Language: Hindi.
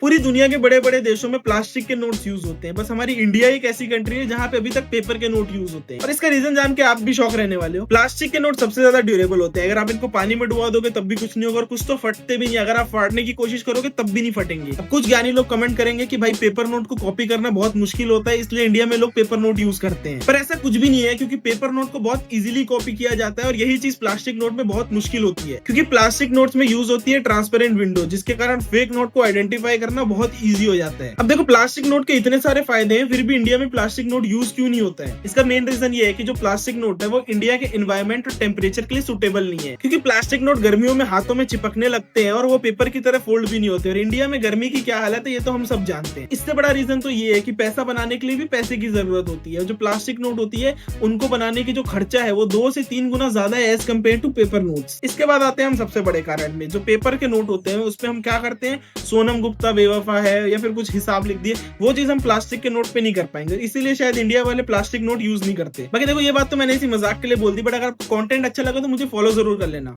पूरी दुनिया के बड़े बड़े देशों में प्लास्टिक के नोट्स यूज होते हैं, बस हमारी इंडिया एक ऐसी कंट्री है जहाँ पे अभी तक पेपर के नोट यूज होते हैं। और इसका रीजन जान के आप भी शौक रहने वाले हो। प्लास्टिक के नोट सबसे ज्यादा ड्यूरेबल होते हैं। अगर आप इनको पानी में डुबा दोगे तब भी कुछ नहीं होगा, और कुछ तो फटते भी नहीं। अगर आप फाड़ने की कोशिश करोगे तब भी नहीं फटेंगे। अब कुछ ज्ञानी लोग कमेंट करेंगे कि भाई पेपर नोट को कॉपी करना बहुत मुश्किल होता है, इसलिए इंडिया में लोग पेपर नोट यूज करते हैं। पर ऐसा कुछ भी नहीं है, क्योंकि पेपर नोट को बहुत इजीली कॉपी किया जाता है। और यही चीज प्लास्टिक नोट में बहुत मुश्किल होती है, क्योंकि प्लास्टिक नोट्स में यूज होती है ट्रांसपेरेंट विंडो, जिसके कारण फेक नोट को आइडेंटिफाई करना बहुत ईजी हो जाता है। अब देखो, प्लास्टिक नोट के इतने सारे फायदे हैं, फिर भी इंडिया में प्लास्टिक नोट यूज क्यों नहीं होता है? इसका मेन रीजन ये है कि जो प्लास्टिक नोट है वो इंडिया के एनवायरमेंट और टेम्परेचर के लिए सुटेबल नहीं है। क्योंकि प्लास्टिक नोट गर्मियों में हाथों में चिपकने लगते हैं और वो पेपर की तरह फोल्ड भी नहीं होते। और इंडिया में गर्मी की क्या हालत है ये तो हम सब जानते हैं। इससे बड़ा रीजन तो ये है कि पैसा बनाने के लिए भी पैसे की जरूरत होती है। जो प्लास्टिक नोट होती है उनको बनाने की जो खर्चा है वो 2 से 3 गुना ज्यादा है as compare to paper notes. इसके बाद आते हैं हम सबसे बड़े कारण में। जो पेपर के नोट होते हैं उसमें हम क्या करते हैं, सोनम गुप्ता बेवफा है या फिर कुछ हिसाब लिख दिए, वो चीज हम प्लास्टिक के नोट पे नहीं कर पाएंगे। इसीलिए शायद इंडिया वाले प्लास्टिक नोट यूज नहीं करते। बाकी देखो, ये बात तो मैंने इसी मजाक के लिए बोल दी, बट अगर आपको कंटेंट अच्छा लगा तो मुझे फॉलो जरूर कर लेना।